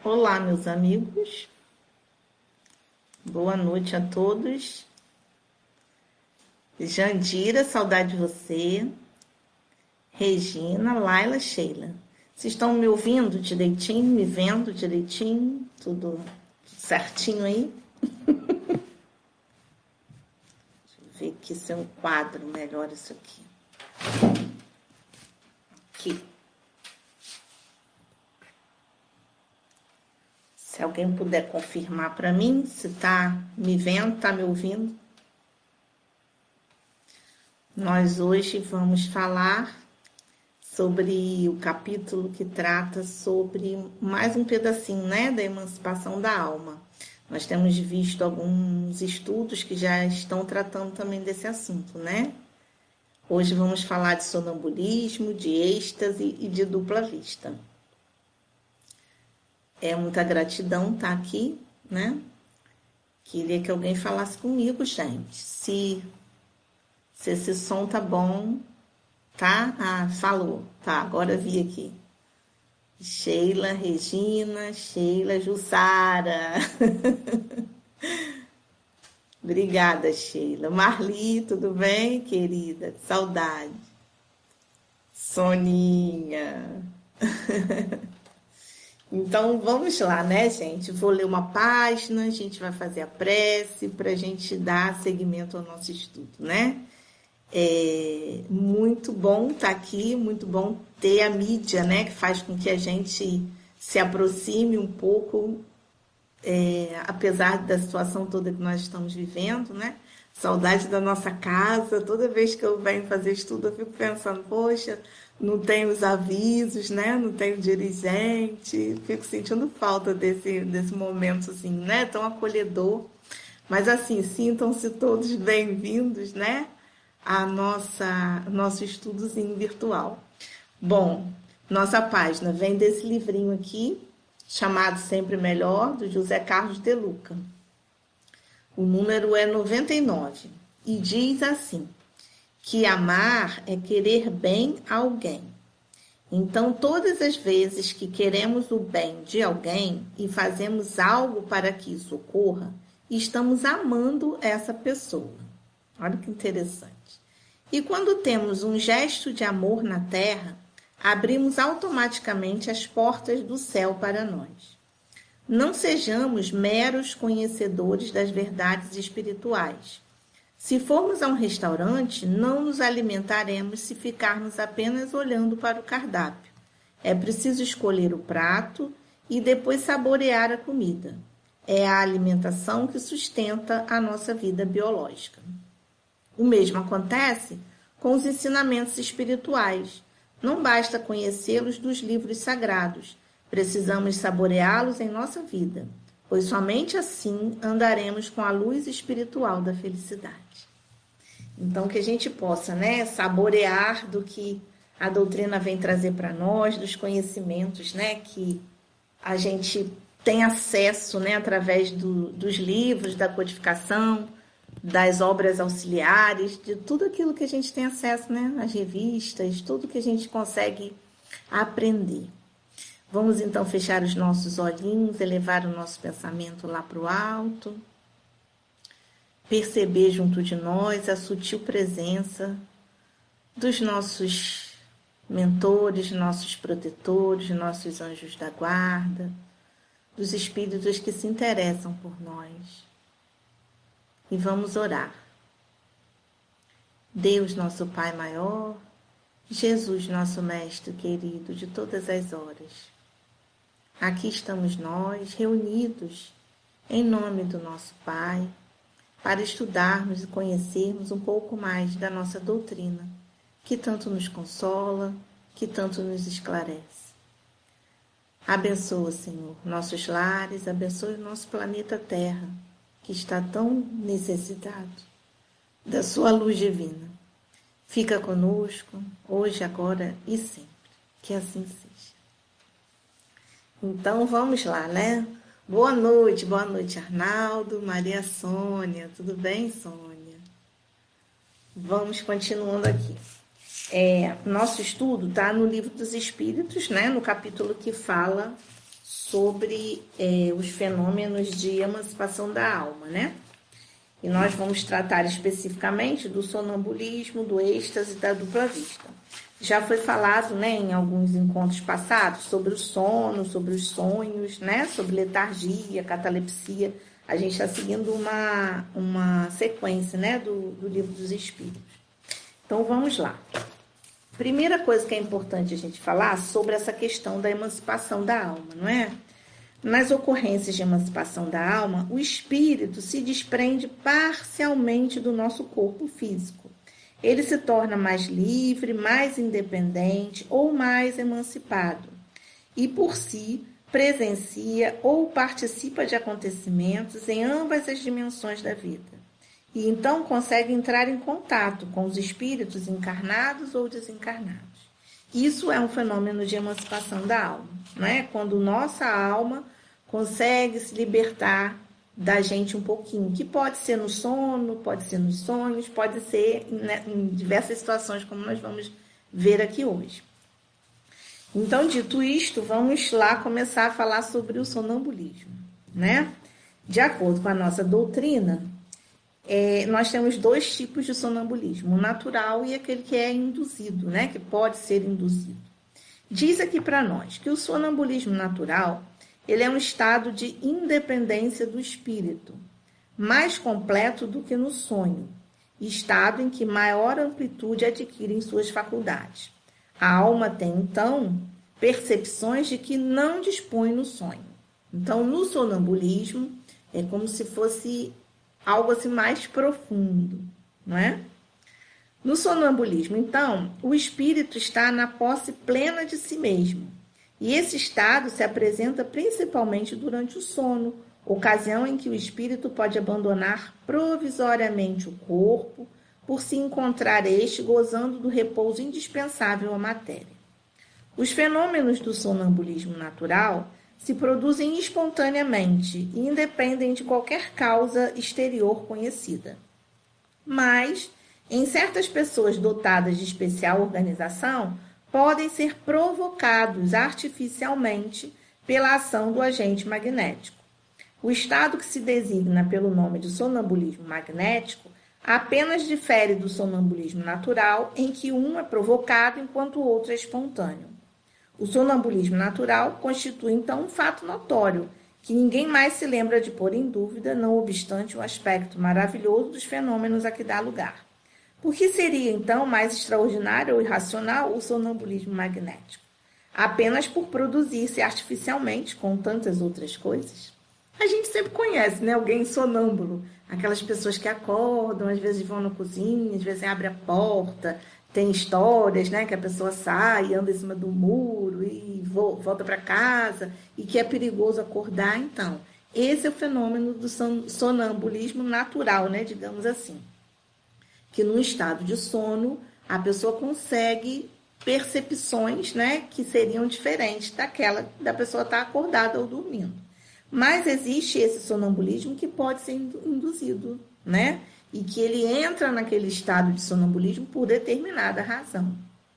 Olá, meus amigos. Boa noite a todos. Jandira, saudade de você. Regina, Laila, Sheila. Vocês estão me ouvindo direitinho, me vendo direitinho? Tudo certinho aí? Deixa eu ver aqui se é um quadro melhor isso aqui. Aqui. Se alguém puder confirmar para mim se está me vendo, está me ouvindo. Nós hoje vamos falar sobre o capítulo que trata sobre mais um pedacinho, né, da emancipação da alma. Nós temos visto alguns estudos que já estão tratando também desse assunto, né? Hoje vamos falar de sonambulismo, de êxtase e de dupla vista. É muita gratidão estar aqui, né? Queria que alguém falasse comigo, gente. Se esse som tá bom, tá? Ah, falou. Tá, agora vi aqui. Sheila, Regina, Sheila, Jussara. Obrigada, Sheila. Marli, tudo bem, querida? Saudade. Soninha. Então, vamos lá, né, gente? Vou ler uma página, a gente vai fazer a prece para a gente dar seguimento ao nosso estudo, né? É muito bom estar aqui, muito bom ter a mídia, né? Que faz com que a gente se aproxime um pouco, apesar da situação toda que nós estamos vivendo, né? Saudade da nossa casa. Toda vez que eu venho fazer estudo, eu fico pensando, poxa, não tem os avisos, né? Não tem o dirigente. Fico sentindo falta desse momento, assim, né? Tão acolhedor. Mas, assim, sintam-se todos bem-vindos, né? A nosso estudozinho virtual. Bom, nossa página vem desse livrinho aqui, chamado Sempre Melhor, do José Carlos de Luca. O número é 99 e diz assim, que amar é querer bem a alguém. Então, todas as vezes que queremos o bem de alguém e fazemos algo para que isso ocorra, estamos amando essa pessoa. Olha que interessante. E quando temos um gesto de amor na terra, abrimos automaticamente as portas do céu para nós. Não sejamos meros conhecedores das verdades espirituais. Se formos a um restaurante, não nos alimentaremos se ficarmos apenas olhando para o cardápio. É preciso escolher o prato e depois saborear a comida. É a alimentação que sustenta a nossa vida biológica. O mesmo acontece com os ensinamentos espirituais. Não basta conhecê-los dos livros sagrados. Precisamos saboreá-los em nossa vida, pois somente assim andaremos com a luz espiritual da felicidade. Então, que a gente possa, né, saborear do que a doutrina vem trazer para nós, dos conhecimentos, né, que a gente tem acesso, né, através dos livros, da codificação, das obras auxiliares, de tudo aquilo que a gente tem acesso, né, as revistas, tudo que a gente consegue aprender. Vamos então fechar os nossos olhinhos, elevar o nosso pensamento lá para o alto, perceber junto de nós a sutil presença dos nossos mentores, nossos protetores, nossos anjos da guarda, dos espíritos que se interessam por nós. E vamos orar. Deus, nosso Pai maior, Jesus, nosso Mestre querido de todas as horas, aqui estamos nós, reunidos em nome do nosso Pai, para estudarmos e conhecermos um pouco mais da nossa doutrina, que tanto nos consola, que tanto nos esclarece. Abençoa, Senhor, nossos lares, abençoe o nosso planeta Terra, que está tão necessitado da sua luz divina. Fica conosco, hoje, agora e sempre. Que assim seja. Então, vamos lá, né? Boa noite, Arnaldo, Maria Sônia. Tudo bem, Sônia? Vamos continuando aqui. Nosso estudo está no Livro dos Espíritos, né? No capítulo que fala sobre os fenômenos de emancipação da alma, né? E nós vamos tratar especificamente do sonambulismo, do êxtase e da dupla vista. Já foi falado, né, em alguns encontros passados sobre o sono, sobre os sonhos, né, sobre letargia, catalepsia. A gente está seguindo uma sequência, né, do Livro dos Espíritos. Então, vamos lá. Primeira coisa que é importante a gente falar sobre essa questão da emancipação da alma, não é? Nas ocorrências de emancipação da alma, o espírito se desprende parcialmente do nosso corpo físico. Ele se torna mais livre, mais independente ou mais emancipado. E, por si, presencia ou participa de acontecimentos em ambas as dimensões da vida. E então consegue entrar em contato com os espíritos encarnados ou desencarnados. Isso é um fenômeno de emancipação da alma, não é? Quando nossa alma consegue se libertar da gente um pouquinho, que pode ser no sono, pode ser nos sonhos, pode ser em diversas situações, como nós vamos ver aqui hoje. Então, dito isto, vamos lá começar a falar sobre o sonambulismo, né? De acordo com a nossa doutrina, nós temos dois tipos de sonambulismo, o natural e aquele que é induzido, né? Que pode ser induzido. Diz aqui para nós que o sonambulismo natural, ele é um estado de independência do espírito, mais completo do que no sonho, estado em que maior amplitude adquirem suas faculdades. A alma tem, então, percepções de que não dispõe no sonho. Então, no sonambulismo, é como se fosse algo assim mais profundo, não é? No sonambulismo, então, o espírito está na posse plena de si mesmo. E esse estado se apresenta principalmente durante o sono, ocasião em que o espírito pode abandonar provisoriamente o corpo, por se encontrar este gozando do repouso indispensável à matéria. Os fenômenos do sonambulismo natural se produzem espontaneamente e independem de qualquer causa exterior conhecida. Mas, em certas pessoas dotadas de especial organização, podem ser provocados artificialmente pela ação do agente magnético. O estado que se designa pelo nome de sonambulismo magnético apenas difere do sonambulismo natural, em que um é provocado enquanto o outro é espontâneo. O sonambulismo natural constitui, então, um fato notório, que ninguém mais se lembra de pôr em dúvida, não obstante o aspecto maravilhoso dos fenômenos a que dá lugar. Por que seria, então, mais extraordinário ou irracional o sonambulismo magnético? Apenas por produzir-se artificialmente, com tantas outras coisas? A gente sempre conhece, né? Alguém sonâmbulo. Aquelas pessoas que acordam, às vezes vão na cozinha, às vezes abrem a porta. Tem histórias, né? Que a pessoa sai, anda em cima do muro e volta para casa e que é perigoso acordar. Então, esse é o fenômeno do sonambulismo natural, né? Digamos assim. Que num estado de sono, a pessoa consegue percepções, né, que seriam diferentes daquela da pessoa estar acordada ou dormindo. Mas existe esse sonambulismo que pode ser induzido, né? E que ele entra naquele estado de sonambulismo por determinada razão,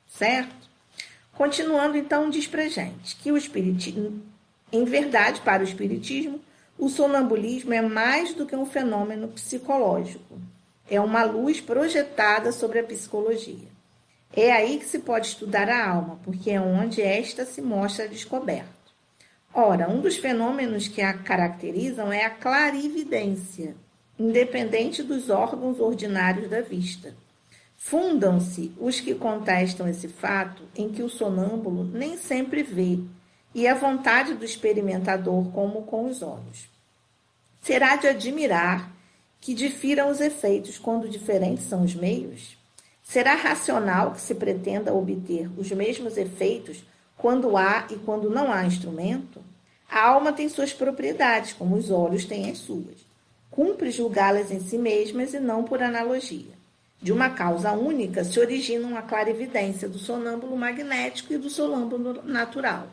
certo? Continuando, então, diz pra gente que o espiritismo, em verdade, para o espiritismo, o sonambulismo é mais do que um fenômeno psicológico. É uma luz projetada sobre a psicologia. É aí que se pode estudar a alma, porque é onde esta se mostra descoberta. Ora, um dos fenômenos que a caracterizam é a clarividência, independente dos órgãos ordinários da vista. Fundam-se os que contestam esse fato em que o sonâmbulo nem sempre vê, e a vontade do experimentador como com os olhos. Será de admirar que difiram os efeitos quando diferentes são os meios? Será racional que se pretenda obter os mesmos efeitos quando há e quando não há instrumento? A alma tem suas propriedades, como os olhos têm as suas. Cumpre julgá-las em si mesmas e não por analogia. De uma causa única se originam a clarividência do sonâmbulo magnético e do sonâmbulo natural.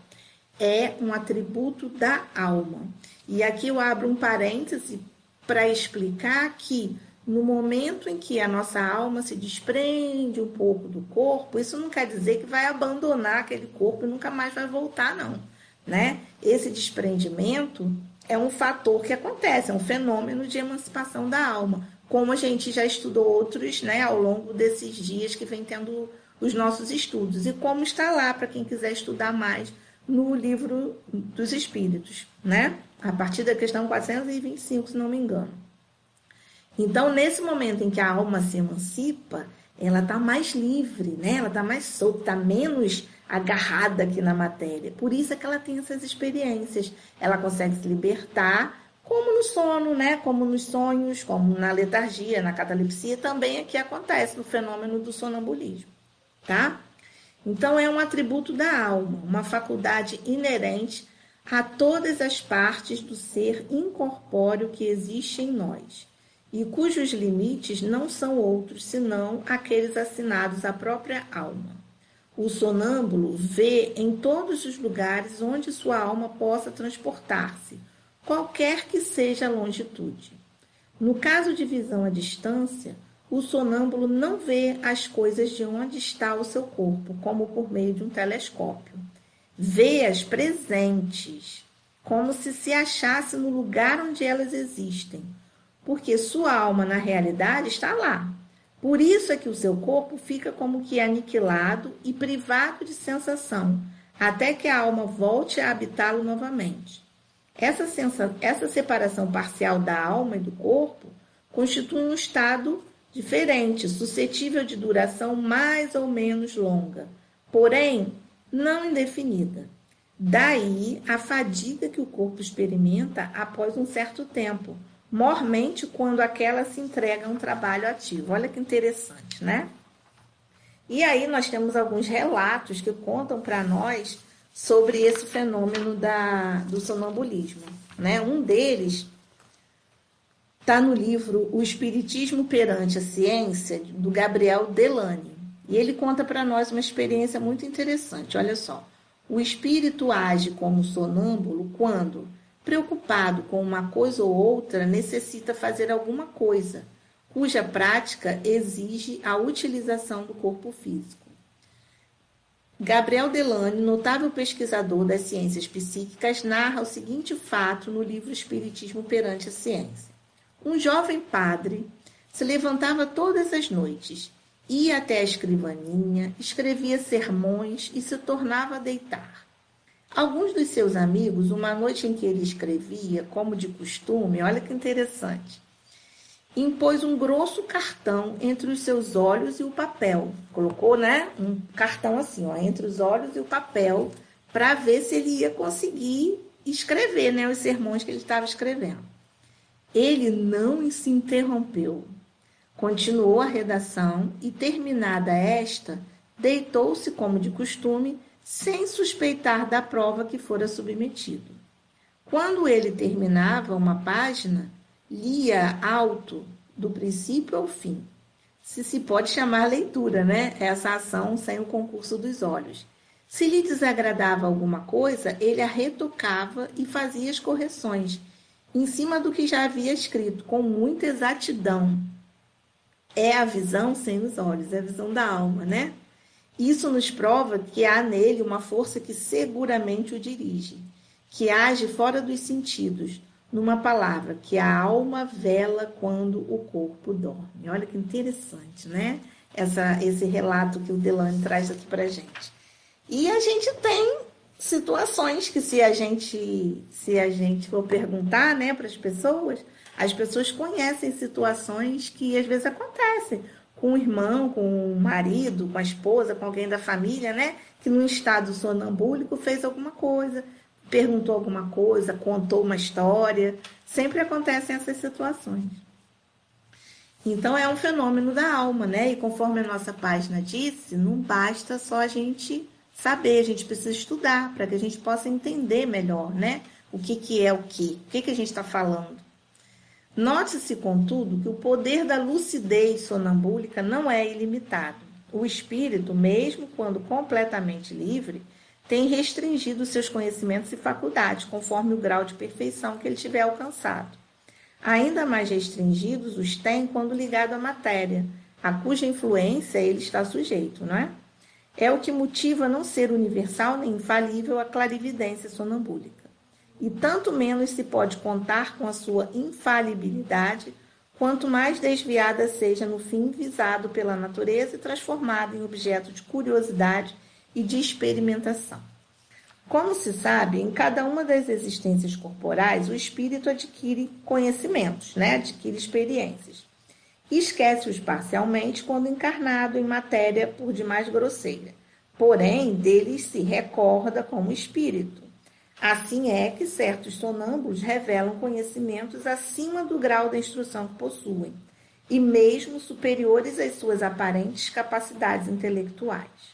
É um atributo da alma. E aqui eu abro um parêntese para explicar que no momento em que a nossa alma se desprende um pouco do corpo, isso não quer dizer que vai abandonar aquele corpo e nunca mais vai voltar, não. né? Esse desprendimento é um fator que acontece, é um fenômeno de emancipação da alma, como a gente já estudou outros, né, ao longo desses dias que vem tendo os nossos estudos, e como está lá para quem quiser estudar mais no livro dos Espíritos, né? A partir da questão 425, se não me engano. Então, nesse momento em que a alma se emancipa, ela está mais livre, né? Ela está mais solta, está menos agarrada aqui na matéria. Por isso é que ela tem essas experiências. Ela consegue se libertar, como no sono, né? Como nos sonhos, como na letargia, na catalepsia, também aqui acontece no fenômeno do sonambulismo, tá? Então, é um atributo da alma, uma faculdade inerente a todas as partes do ser incorpóreo que existe em nós, e cujos limites não são outros senão aqueles assinados à própria alma. O sonâmbulo vê em todos os lugares onde sua alma possa transportar-se, qualquer que seja a longitude. No caso de visão à distância, o sonâmbulo não vê as coisas de onde está o seu corpo, como por meio de um telescópio. Vê-as presentes, como se achasse no lugar onde elas existem, porque sua alma, na realidade, está lá. Por isso é que o seu corpo fica como que aniquilado e privado de sensação, até que a alma volte a habitá-lo novamente. Essa separação parcial da alma e do corpo constitui um estado diferente, suscetível de duração mais ou menos longa, porém não indefinida. Daí a fadiga que o corpo experimenta após um certo tempo, mormente quando aquela se entrega a um trabalho ativo. Olha que interessante, né? E aí nós temos alguns relatos que contam para nós sobre esse fenômeno do sonambulismo, né? Um deles está no livro O Espiritismo perante a Ciência, do Gabriel Delany. E ele conta para nós uma experiência muito interessante. Olha só, o espírito age como sonâmbulo quando, preocupado com uma coisa ou outra, necessita fazer alguma coisa, cuja prática exige a utilização do corpo físico. Gabriel Delany, notável pesquisador das ciências psíquicas, narra o seguinte fato no livro Espiritismo perante a Ciência. Um jovem padre se levantava todas as noites, ia até a escrivaninha, escrevia sermões e se tornava a deitar. Alguns dos seus amigos, uma noite em que ele escrevia, como de costume, olha que interessante, impôs um grosso cartão entre os seus olhos e o papel. Colocou, né, um cartão assim, ó, entre os olhos e o papel, para ver se ele ia conseguir escrever, né, os sermões que ele estava escrevendo. Ele não se interrompeu. Continuou a redação e, terminada esta, deitou-se como de costume, sem suspeitar da prova que fora submetido. Quando ele terminava uma página, lia alto, do princípio ao fim. Se pode chamar leitura, né? Essa ação sem o concurso dos olhos. Se lhe desagradava alguma coisa, ele a retocava e fazia as correções, em cima do que já havia escrito, com muita exatidão. É a visão sem os olhos, é a visão da alma, né? Isso nos prova que há nele uma força que seguramente o dirige, que age fora dos sentidos, numa palavra, que a alma vela quando o corpo dorme. Olha que interessante, né? Esse relato que o Delany traz aqui pra gente. E a gente tem situações que se a gente for perguntar, né, para as pessoas conhecem situações que às vezes acontecem com o irmão, com o marido, com a esposa, com alguém da família, né, que num estado sonambúlico fez alguma coisa, perguntou alguma coisa, contou uma história. Sempre acontecem essas situações. Então é um fenômeno da alma, né? E conforme a nossa página disse, não basta só a gente saber, a gente precisa estudar para que a gente possa entender melhor, né? O que é o que a gente está falando. Note-se, contudo, que o poder da lucidez sonambúlica não é ilimitado. O espírito, mesmo quando completamente livre, tem restringido seus conhecimentos e faculdades, conforme o grau de perfeição que ele tiver alcançado. Ainda mais restringidos os tem quando ligado à matéria, a cuja influência ele está sujeito, não é? É o que motiva a não ser universal nem infalível a clarividência sonambúlica. E tanto menos se pode contar com a sua infalibilidade, quanto mais desviada seja no fim visado pela natureza e transformada em objeto de curiosidade e de experimentação. Como se sabe, em cada uma das existências corporais, o espírito adquire conhecimentos, adquire experiências. E esquece-os parcialmente quando encarnado em matéria por demais grosseira. Porém, deles se recorda como espírito. Assim é que certos sonâmbulos revelam conhecimentos acima do grau da instrução que possuem, e mesmo superiores às suas aparentes capacidades intelectuais.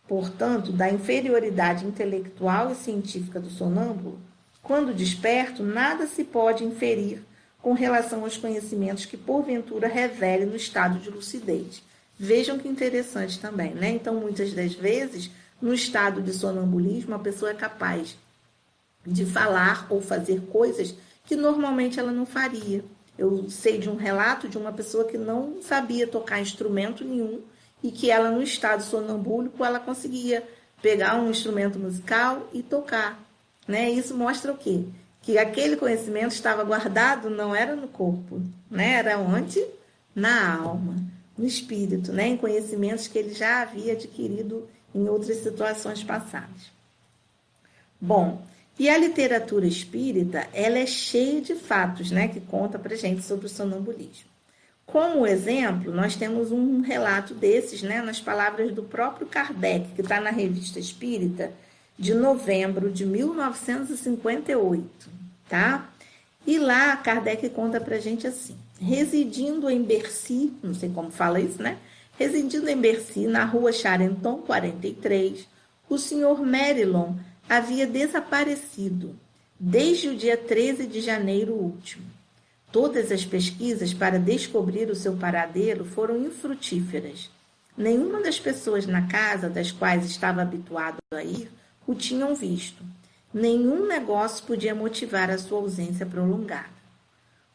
Portanto, da inferioridade intelectual e científica do sonâmbulo, quando desperto, nada se pode inferir com relação aos conhecimentos que porventura revele no estado de lucidez. Vejam que interessante também, Então, muitas das vezes, no estado de sonambulismo, a pessoa é capaz de falar ou fazer coisas que normalmente ela não faria. Eu sei de um relato de uma pessoa que não sabia tocar instrumento nenhum e que ela, no estado sonambúlico, ela conseguia pegar um instrumento musical e tocar. Isso mostra o quê? Que aquele conhecimento estava guardado, não era no corpo, era onde? Na alma, no espírito, em conhecimentos que ele já havia adquirido em outras situações passadas. Bom, e a literatura espírita, ela é cheia de fatos, que conta pra gente sobre o sonambulismo. Como exemplo, nós temos um relato desses, nas palavras do próprio Kardec, que está na Revista Espírita, de novembro de 1958, tá? E lá, Kardec conta pra gente assim: residindo em Bercy, não sei como fala isso, residindo em Bercy, na rua Charenton 43, o senhor Merillon havia desaparecido desde o dia 13 de janeiro último. Todas as pesquisas para descobrir o seu paradeiro foram infrutíferas. Nenhuma das pessoas na casa das quais estava habituado a ir o tinham visto. Nenhum negócio podia motivar a sua ausência prolongada.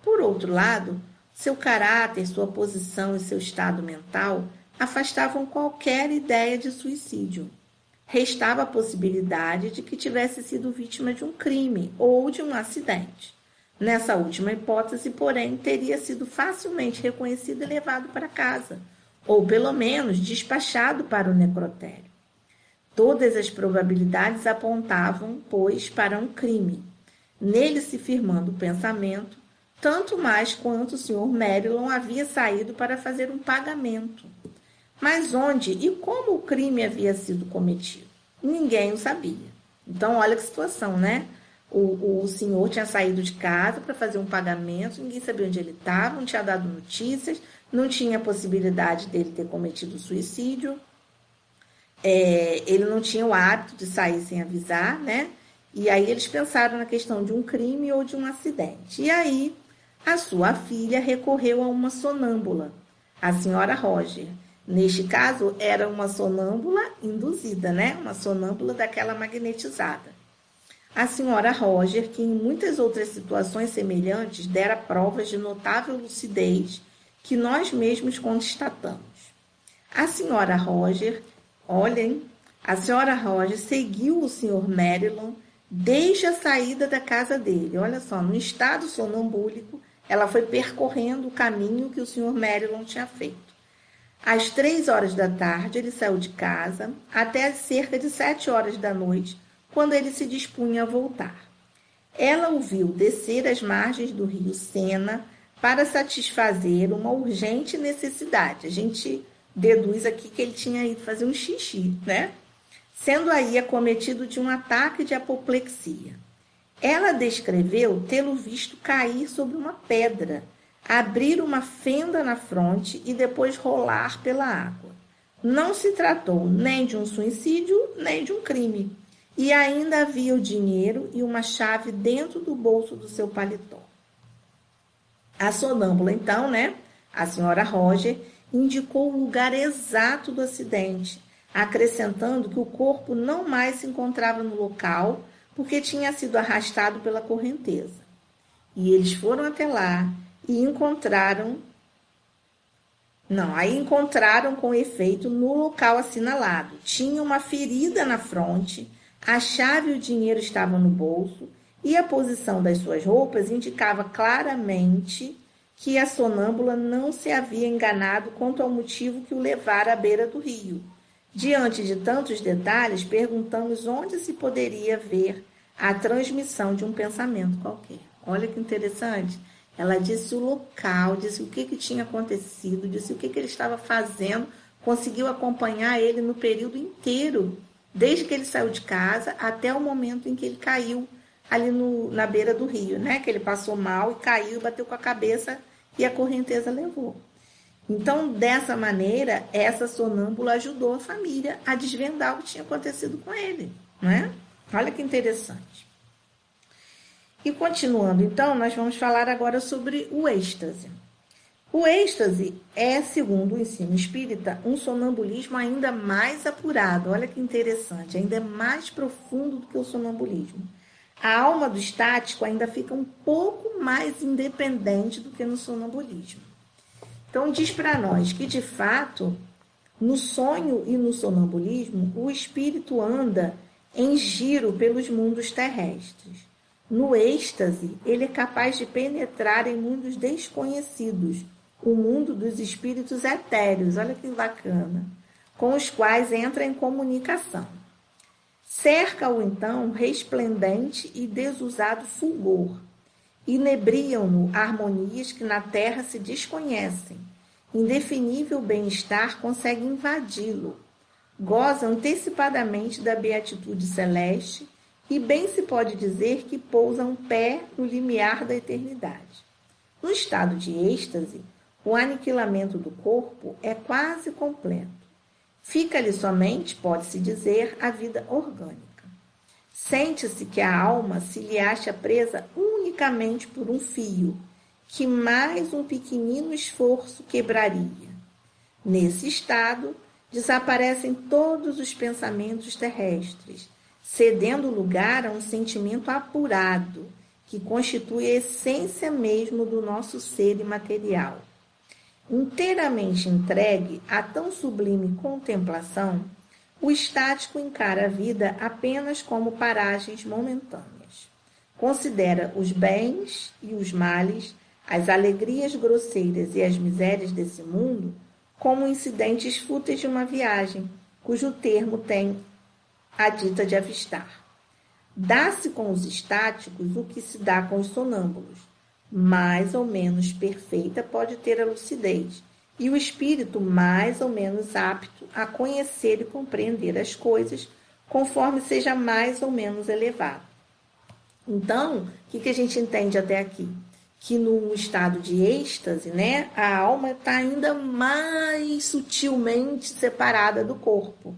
Por outro lado, seu caráter, sua posição e seu estado mental afastavam qualquer ideia de suicídio. Restava a possibilidade de que tivesse sido vítima de um crime ou de um acidente. Nessa última hipótese, porém, teria sido facilmente reconhecido e levado para casa, ou pelo menos despachado para o necrotério. Todas as probabilidades apontavam, pois, para um crime, nele se firmando o pensamento, tanto mais quanto o Sr. Merillon havia saído para fazer um pagamento. Mas onde e como o crime havia sido cometido? Ninguém o sabia. Então, olha que situação, O senhor tinha saído de casa para fazer um pagamento, ninguém sabia onde ele estava, não tinha dado notícias, não tinha possibilidade dele ter cometido suicídio, ele não tinha o hábito de sair sem avisar, E aí eles pensaram na questão de um crime ou de um acidente. E aí a sua filha recorreu a uma sonâmbula, a senhora Roger. Neste caso, era uma sonâmbula induzida, Uma sonâmbula daquela magnetizada. A senhora Roger, que em muitas outras situações semelhantes dera provas de notável lucidez que nós mesmos constatamos. A senhora Roger, a senhora Roger seguiu o senhor Merillon desde a saída da casa dele. Olha só, no estado sonambúlico, ela foi percorrendo o caminho que o senhor Merillon tinha feito. Às 3 horas da tarde, ele saiu de casa, até cerca de 7 horas da noite, quando ele se dispunha a voltar. Ela o viu descer as margens do rio Sena para satisfazer uma urgente necessidade. A gente deduz aqui que ele tinha ido fazer um xixi, Sendo aí acometido de um ataque de apoplexia. Ela descreveu tê-lo visto cair sobre uma pedra, abrir uma fenda na fronte e depois rolar pela água. Não se tratou nem de um suicídio, nem de um crime. E ainda havia o dinheiro e uma chave dentro do bolso do seu paletó. A sonâmbula, então, a senhora Roger, indicou o lugar exato do acidente, acrescentando que o corpo não mais se encontrava no local porque tinha sido arrastado pela correnteza. E eles foram até lá e encontraram Não, aí encontraram com efeito no local assinalado. Tinha uma ferida na fronte, a chave e o dinheiro estavam no bolso e a posição das suas roupas indicava claramente que a sonâmbula não se havia enganado quanto ao motivo que o levara à beira do rio. Diante de tantos detalhes, perguntamos onde se poderia ver a transmissão de um pensamento qualquer. Olha que interessante. Ela disse o local, disse o que tinha acontecido, disse o que ele estava fazendo, conseguiu acompanhar ele no período inteiro, desde que ele saiu de casa até o momento em que ele caiu ali na beira do rio, né? Que ele passou mal e caiu, bateu com a cabeça e a correnteza levou. Então, dessa maneira, essa sonâmbula ajudou a família a desvendar o que tinha acontecido com ele, né? Olha que interessante. E continuando, então, nós vamos falar agora sobre o êxtase. O êxtase é, segundo o ensino espírita, um sonambulismo ainda mais apurado. Olha que interessante, ainda é mais profundo do que o sonambulismo. A alma do estático ainda fica um pouco mais independente do que no sonambulismo. Então, diz para nós que, de fato, no sonho e no sonambulismo, o espírito anda em giro pelos mundos terrestres. No êxtase, ele é capaz de penetrar em mundos desconhecidos, o mundo dos espíritos etéreos, olha que bacana, com os quais entra em comunicação. Cerca-o, então, resplendente e desusado fulgor. Inebriam-no harmonias que na terra se desconhecem. Indefinível bem-estar consegue invadi-lo. Goza antecipadamente da beatitude celeste e bem se pode dizer que pousa um pé no limiar da eternidade. No estado de êxtase, o aniquilamento do corpo é quase completo. Fica-lhe somente, pode-se dizer, a vida orgânica. Sente-se que a alma se lhe acha presa unicamente por um fio, que mais um pequenino esforço quebraria. Nesse estado, desaparecem todos os pensamentos terrestres, cedendo lugar a um sentimento apurado, que constitui a essência mesmo do nosso ser imaterial. Inteiramente entregue a tão sublime contemplação, o estático encara a vida apenas como paragens momentâneas. Considera os bens e os males, as alegrias grosseiras e as misérias desse mundo como incidentes fúteis de uma viagem, cujo termo tem a dita de avistar. Dá-se com os estáticos o que se dá com os sonâmbulos. Mais ou menos perfeita pode ter a lucidez, e o espírito mais ou menos apto a conhecer e compreender as coisas, conforme seja mais ou menos elevado. Então, o que a gente entende até aqui? Que no estado de êxtase, né, a alma está ainda mais sutilmente separada do corpo,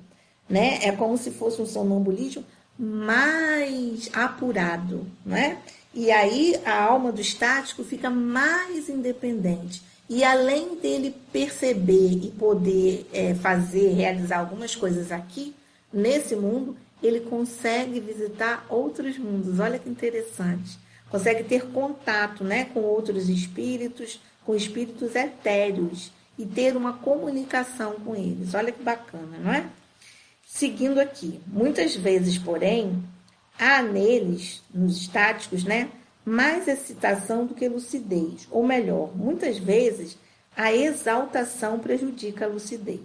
né? É como se fosse um sonambulismo mais apurado, né? E aí a alma do estático fica mais independente. E além dele perceber e poder realizar algumas coisas aqui, nesse mundo, ele consegue visitar outros mundos. Olha que interessante. Consegue ter contato, né, com outros espíritos, com espíritos etéreos, e ter uma comunicação com eles. Olha que bacana, não é? Seguindo aqui, muitas vezes, porém, há neles, nos estáticos, né, mais excitação do que lucidez. Ou melhor, muitas vezes, a exaltação prejudica a lucidez.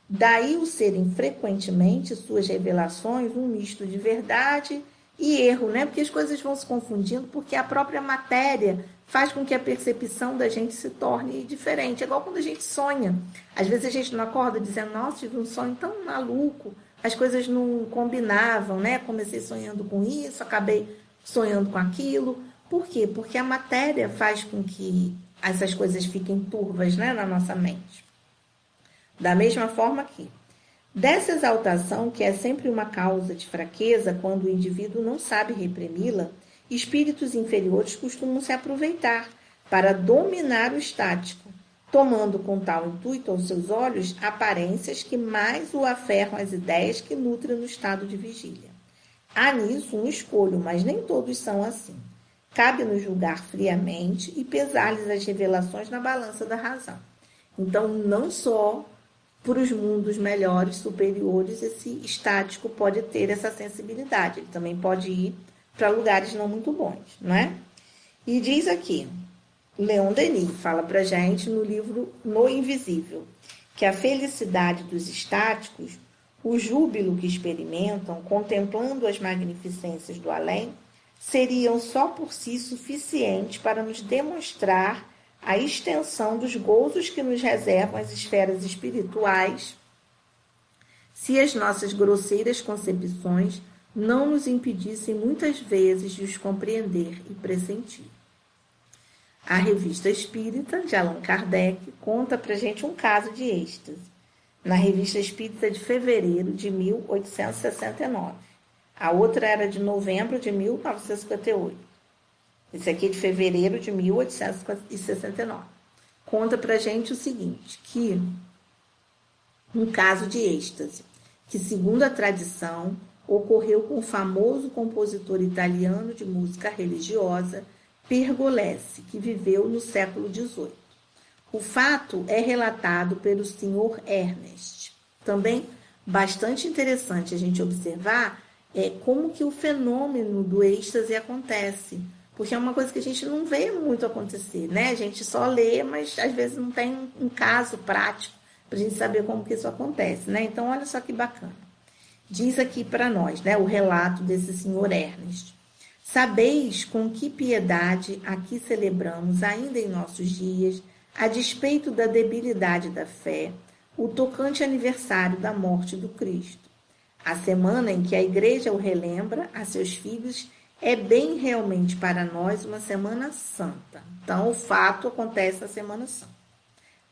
Daí o serem frequentemente suas revelações um misto de verdade e erro, né? Porque as coisas vão se confundindo, porque a própria matéria faz com que a percepção da gente se torne diferente. É igual quando a gente sonha. Às vezes a gente não acorda dizendo, nossa, tive um sonho tão maluco, as coisas não combinavam, né? Comecei sonhando com isso, acabei sonhando com aquilo. Por quê? Porque a matéria faz com que essas coisas fiquem turvas, né, na nossa mente. Da mesma forma que, dessa exaltação, que é sempre uma causa de fraqueza quando o indivíduo não sabe reprimi-la, espíritos inferiores costumam se aproveitar para dominar o estático, tomando com tal intuito aos seus olhos aparências que mais o aferram às ideias que nutrem no estado de vigília. Há nisso um escolho, mas nem todos são assim. Cabe-nos julgar friamente e pesar-lhes as revelações na balança da razão. Então, não só para os mundos melhores, superiores, esse estático pode ter essa sensibilidade. Ele também pode ir para lugares não muito bons, não é? E diz aqui, Leon Denis fala para gente no livro No Invisível, que a felicidade dos estáticos, o júbilo que experimentam, contemplando as magnificências do além, seriam só por si suficientes para nos demonstrar a extensão dos gozos que nos reservam as esferas espirituais, se as nossas grosseiras concepções não nos impedissem muitas vezes de os compreender e pressentir. A Revista Espírita, de Allan Kardec, conta pra gente um caso de êxtase, na Revista Espírita de fevereiro de 1869. A outra era de novembro de 1958. Esse aqui é de fevereiro de 1869. Conta pra gente o seguinte, que um caso de êxtase, que segundo a tradição, ocorreu com o famoso compositor italiano de música religiosa, Pergolesi, que viveu no século XVIII. O fato é relatado pelo Sr. Ernest. Também bastante interessante a gente observar como que o fenômeno do êxtase acontece, porque é uma coisa que a gente não vê muito acontecer, né? A gente só lê, mas às vezes não tem um caso prático para a gente saber como que isso acontece, né? Então, olha só que bacana. Diz aqui para nós, né, o relato desse senhor Ernest. Sabeis com que piedade aqui celebramos ainda em nossos dias, a despeito da debilidade da fé, o tocante aniversário da morte do Cristo. A semana em que a Igreja o relembra a seus filhos é bem realmente para nós uma semana santa. Então, o fato acontece na Semana Santa.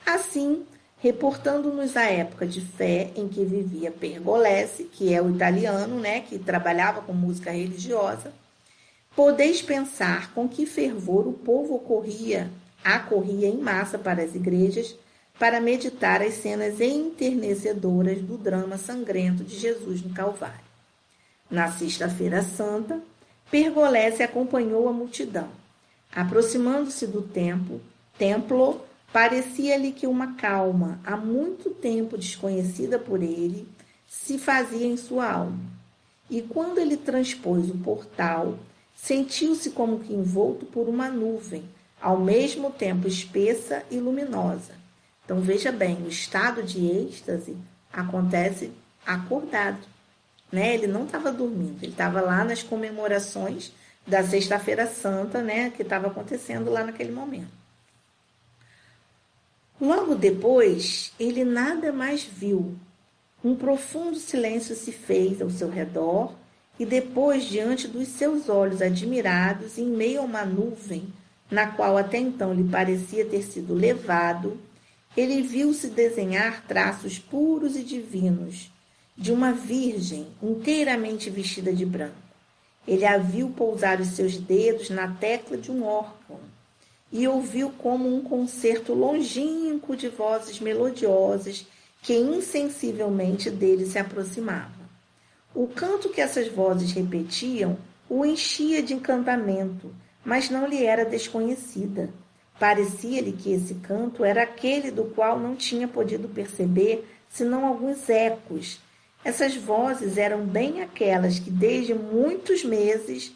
Assim, reportando-nos a época de fé em que vivia Pergolesi, que é o italiano, né, que trabalhava com música religiosa, podeis pensar com que fervor o povo acorria em massa para as igrejas para meditar as cenas enternecedoras do drama sangrento de Jesus no Calvário. Na Sexta-feira Santa, Pergolesi acompanhou a multidão. Aproximando-se do templo, parecia-lhe que uma calma, há muito tempo desconhecida por ele, se fazia em sua alma. E quando ele transpôs o portal, sentiu-se como que envolto por uma nuvem, ao mesmo tempo espessa e luminosa. Então, veja bem, o estado de êxtase acontece acordado, né? Ele não estava dormindo, ele estava lá nas comemorações da Sexta-feira Santa, né, que estava acontecendo lá naquele momento. Logo depois, ele nada mais viu. Um profundo silêncio se fez ao seu redor e depois, diante dos seus olhos admirados, em meio a uma nuvem, na qual até então lhe parecia ter sido levado, ele viu-se desenhar traços puros e divinos de uma virgem inteiramente vestida de branco. Ele a viu pousar os seus dedos na tecla de um órgão e ouviu como um concerto longínquo de vozes melodiosas que insensivelmente dele se aproximava. O canto que essas vozes repetiam o enchia de encantamento, mas não lhe era desconhecida. Parecia-lhe que esse canto era aquele do qual não tinha podido perceber senão alguns ecos. Essas vozes eram bem aquelas que desde muitos meses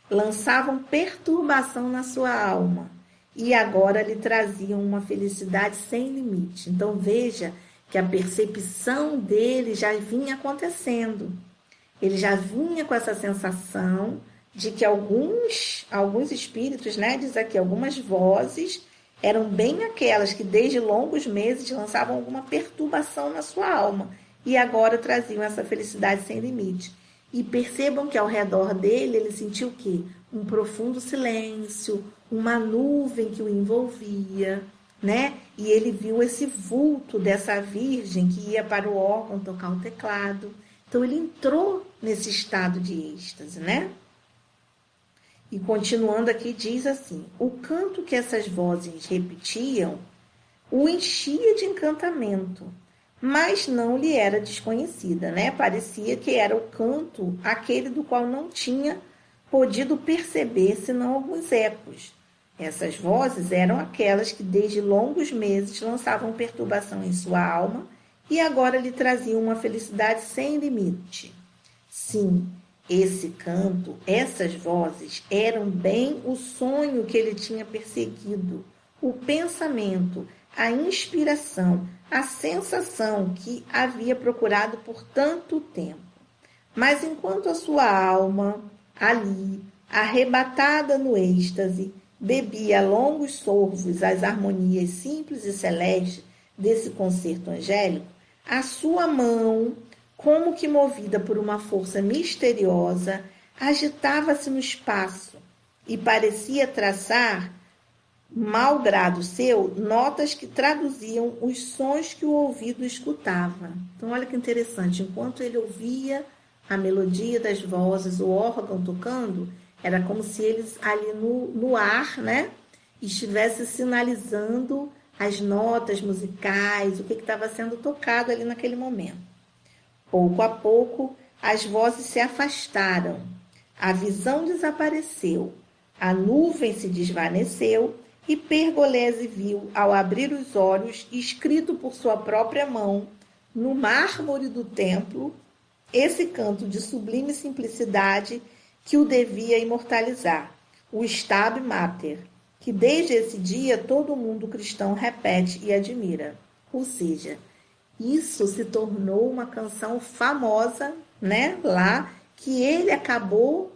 lançavam perturbação na sua alma e agora lhe traziam uma felicidade sem limite. Então veja que a percepção dele já vinha acontecendo. Ele já vinha com essa sensação de que alguns espíritos, né, diz aqui, algumas vozes eram bem aquelas que desde longos meses lançavam alguma perturbação na sua alma e agora traziam essa felicidade sem limite. E percebam que ao redor dele ele sentiu o quê? Um profundo silêncio, uma nuvem que o envolvia, né? E ele viu esse vulto dessa virgem que ia para o órgão tocar o teclado. Então ele entrou nesse estado de êxtase, né? E continuando aqui diz assim, o canto que essas vozes repetiam o enchia de encantamento, mas não lhe era desconhecida, né? Parecia que era o canto aquele do qual não tinha podido perceber senão alguns ecos. Essas vozes eram aquelas que desde longos meses lançavam perturbação em sua alma e agora lhe traziam uma felicidade sem limite. Sim, esse canto, essas vozes eram bem o sonho que ele tinha perseguido, o pensamento, a inspiração, a sensação que havia procurado por tanto tempo. Mas enquanto a sua alma, ali, arrebatada no êxtase, bebia a longos sorvos as harmonias simples e celestes desse concerto angélico, a sua mão, como que movida por uma força misteriosa, agitava-se no espaço e parecia traçar, malgrado seu, notas que traduziam os sons que o ouvido escutava. Então, olha que interessante, enquanto ele ouvia a melodia das vozes, o órgão tocando, era como se eles ali no ar, né, estivessem sinalizando as notas musicais, o que estava sendo tocado ali naquele momento. Pouco a pouco, as vozes se afastaram, a visão desapareceu, a nuvem se desvaneceu e Pergolese viu, ao abrir os olhos, escrito por sua própria mão, no mármore do templo, esse canto de sublime simplicidade que o devia imortalizar, o Stab Mater, que desde esse dia todo mundo cristão repete e admira. Ou seja, isso se tornou uma canção famosa, né, lá, que ele acabou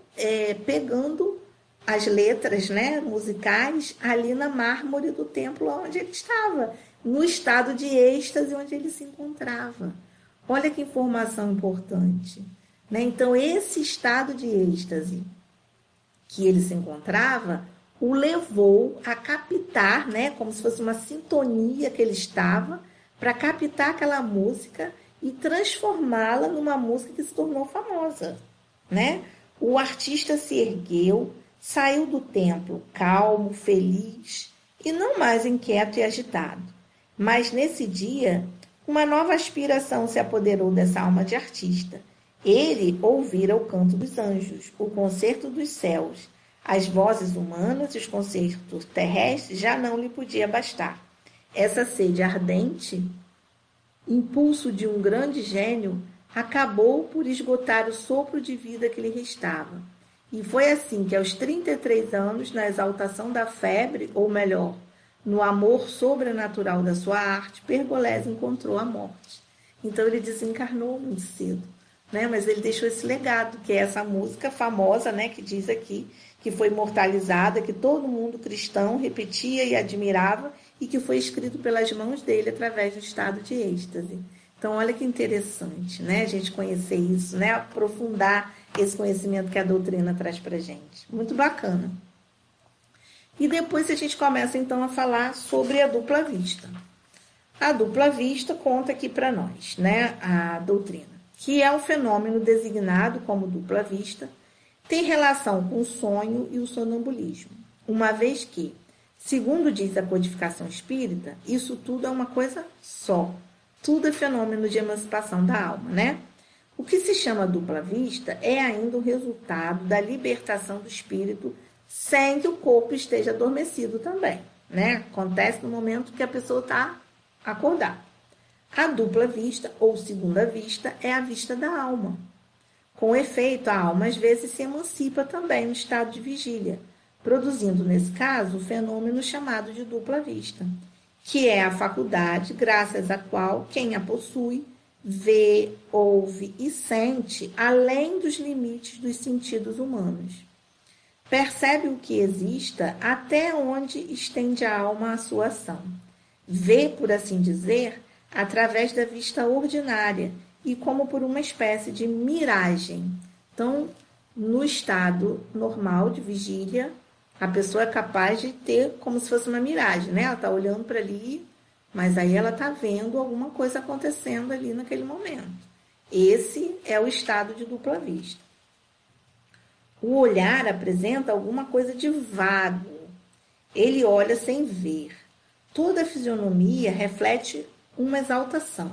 pegando as letras, né, musicais ali na mármore do templo onde ele estava, no estado de êxtase onde ele se encontrava. Olha que informação importante, né? Então, esse estado de êxtase que ele se encontrava o levou a captar, né, como se fosse uma sintonia que ele estava, para captar aquela música e transformá-la numa música que se tornou famosa, né? O artista se ergueu, saiu do templo calmo, feliz e não mais inquieto e agitado. Mas nesse dia, uma nova aspiração se apoderou dessa alma de artista. Ele ouvira o canto dos anjos, o concerto dos céus, as vozes humanas e os concertos terrestres já não lhe podia bastar. Essa sede ardente, impulso de um grande gênio, acabou por esgotar o sopro de vida que lhe restava. E foi assim que, aos 33 anos, na exaltação da febre, ou melhor, no amor sobrenatural da sua arte, Pergolese encontrou a morte. Então ele desencarnou muito cedo, né? Mas ele deixou esse legado, que é essa música famosa, né, que diz aqui, que foi imortalizada, que todo mundo cristão repetia e admirava, e que foi escrito pelas mãos dele através do estado de êxtase. Então, olha que interessante, né, a gente conhecer isso, né, aprofundar esse conhecimento que a doutrina traz para a gente. Muito bacana. E depois a gente começa, então, a falar sobre a dupla vista. A dupla vista conta aqui para nós, né, a doutrina, que é um fenômeno designado como dupla vista, tem relação com o sonho e o sonambulismo, uma vez que, segundo diz a codificação espírita, isso tudo é uma coisa só. Tudo é fenômeno de emancipação da alma, né? O que se chama dupla vista é ainda o resultado da libertação do espírito sem que o corpo esteja adormecido também, né? Acontece no momento que a pessoa está acordada. A dupla vista, ou segunda vista, é a vista da alma. Com efeito, a alma às vezes se emancipa também no estado de vigília, produzindo, nesse caso, o fenômeno chamado de dupla vista, que é a faculdade graças à qual quem a possui vê, ouve e sente além dos limites dos sentidos humanos. Percebe o que exista até onde estende a alma a sua ação. Vê, por assim dizer, através da vista ordinária e como por uma espécie de miragem. Então, no estado normal de vigília, a pessoa é capaz de ter como se fosse uma miragem, né? Ela está olhando para ali, mas aí ela está vendo alguma coisa acontecendo ali naquele momento. Esse é o estado de dupla vista. O olhar apresenta alguma coisa de vago. Ele olha sem ver. Toda a fisionomia reflete uma exaltação.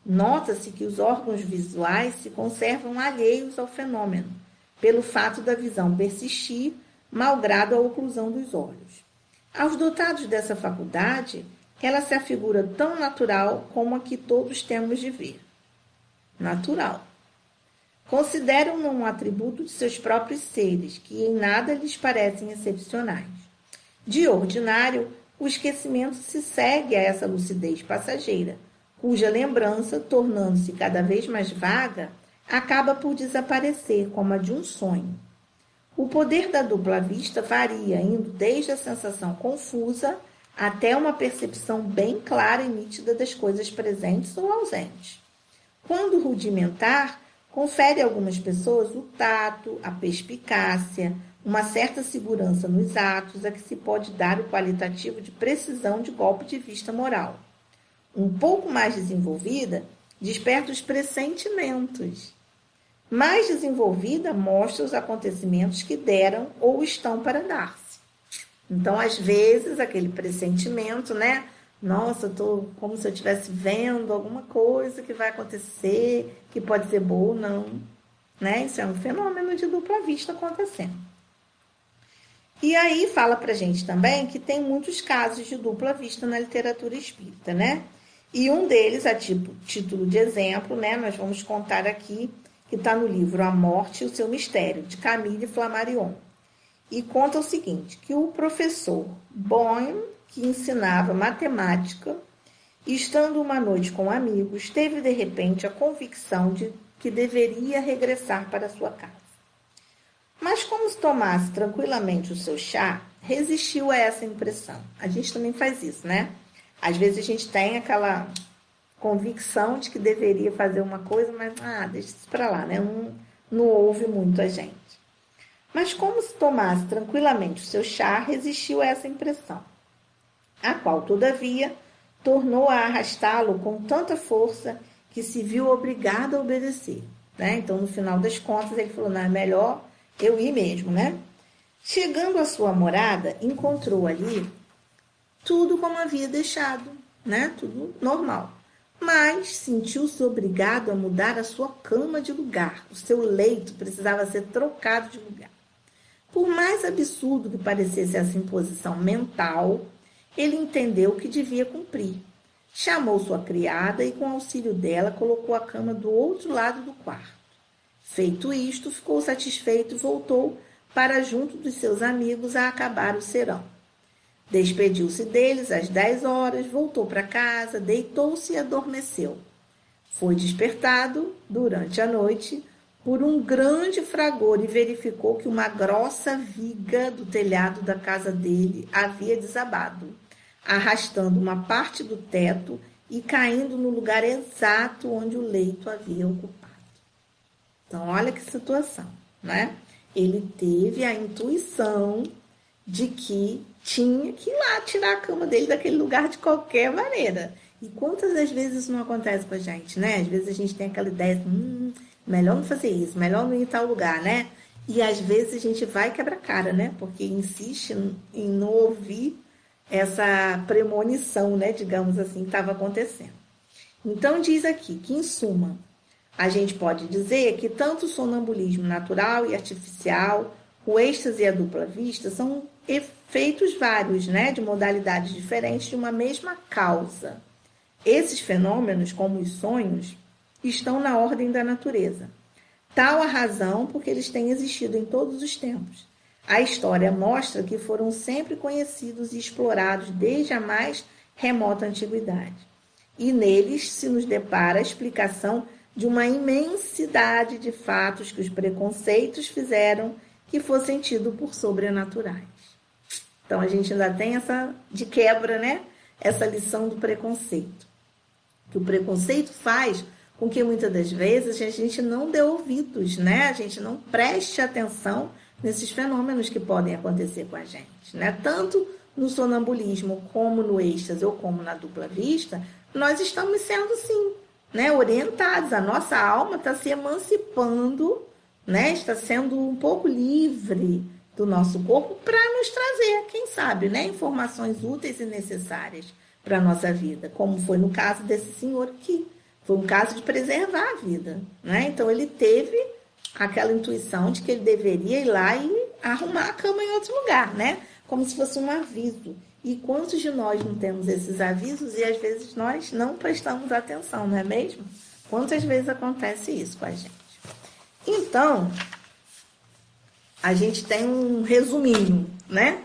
Nota-se que os órgãos visuais se conservam alheios ao fenômeno, pelo fato da visão persistir, malgrado a oclusão dos olhos. Aos dotados dessa faculdade, ela se afigura tão natural como a que todos temos de ver. Natural. Consideram-no um atributo de seus próprios seres, que em nada lhes parecem excepcionais. De ordinário, o esquecimento se segue a essa lucidez passageira, cuja lembrança, tornando-se cada vez mais vaga, acaba por desaparecer como a de um sonho. O poder da dupla vista varia, indo desde a sensação confusa até uma percepção bem clara e nítida das coisas presentes ou ausentes. Quando rudimentar, confere a algumas pessoas o tato, a perspicácia, uma certa segurança nos atos a que se pode dar o qualitativo de precisão de golpe de vista moral. Um pouco mais desenvolvida, desperta os pressentimentos. Mais desenvolvida, mostra os acontecimentos que deram ou estão para dar-se. Então, às vezes, aquele pressentimento, né? Nossa, eu tô como se eu estivesse vendo alguma coisa que vai acontecer, que pode ser boa ou não, né? Isso é um fenômeno de dupla vista acontecendo. E aí fala pra gente também que tem muitos casos de dupla vista na literatura espírita, né? E um deles, a título de exemplo, né? Nós vamos contar aqui, que está no livro A Morte e o Seu Mistério, de Camille Flammarion. E conta o seguinte, que o professor Bohm, que ensinava matemática, estando uma noite com amigos, teve de repente a convicção de que deveria regressar para sua casa. Mas como se tomasse tranquilamente o seu chá, resistiu a essa impressão. A gente também faz isso, né? Às vezes a gente tem aquela convicção de que deveria fazer uma coisa, mas deixa isso para lá, né? Não ouve muito a gente. Mas como se tomasse tranquilamente o seu chá, resistiu a essa impressão, a qual, todavia, tornou a arrastá-lo com tanta força que se viu obrigado a obedecer, né? Então, no final das contas, ele falou, não, é melhor eu ir mesmo, né? Chegando à sua morada, encontrou ali tudo como havia deixado, né? Tudo normal. Mas sentiu-se obrigado a mudar a sua cama de lugar. O seu leito precisava ser trocado de lugar. Por mais absurdo que parecesse essa imposição mental, ele entendeu que devia cumprir. Chamou sua criada e, com auxílio dela, colocou a cama do outro lado do quarto. Feito isto, ficou satisfeito e voltou para junto dos seus amigos a acabar o serão. Despediu-se deles às 10 horas, voltou para casa, deitou-se e adormeceu. Foi despertado, durante a noite, por um grande fragor e verificou que uma grossa viga do telhado da casa dele havia desabado, arrastando uma parte do teto e caindo no lugar exato onde o leito havia ocupado. Então, olha que situação, né? Ele teve a intuição de que tinha que ir lá tirar a cama dele daquele lugar de qualquer maneira. E quantas das vezes isso não acontece com a gente, né? Às vezes a gente tem aquela ideia, melhor não fazer isso, melhor não ir em tal lugar, né? E às vezes a gente vai quebra a cara, né? Porque insiste em não ouvir essa premonição, né? Digamos assim, estava acontecendo. Então diz aqui que, em suma, a gente pode dizer que tanto o sonambulismo natural e artificial, o êxtase e a dupla vista são efeitos vários, né, de modalidades diferentes de uma mesma causa. Esses fenômenos, como os sonhos, estão na ordem da natureza. Tal a razão porque eles têm existido em todos os tempos. A história mostra que foram sempre conhecidos e explorados desde a mais remota antiguidade. E neles se nos depara a explicação de uma imensidade de fatos que os preconceitos fizeram que fossem tidos por sobrenaturais. Então, a gente ainda tem essa de quebra, né? Essa lição do preconceito. Que o preconceito faz com que, muitas das vezes, a gente não dê ouvidos, né? A gente não preste atenção nesses fenômenos que podem acontecer com a gente, né? Tanto no sonambulismo, como no êxtase, ou como na dupla vista, nós estamos sendo, sim, né, orientados. A nossa alma está se emancipando, né? Está sendo um pouco livre do nosso corpo para nos trazer, quem sabe, né, informações úteis e necessárias para a nossa vida, como foi no caso desse senhor aqui. Foi um caso de preservar a vida, né? Então, ele teve aquela intuição de que ele deveria ir lá e arrumar a cama em outro lugar, né? como se fosse um aviso. E quantos de nós não temos esses avisos e às vezes nós não prestamos atenção, não é mesmo? Quantas vezes acontece isso com a gente? Então, a gente tem um resuminho, né?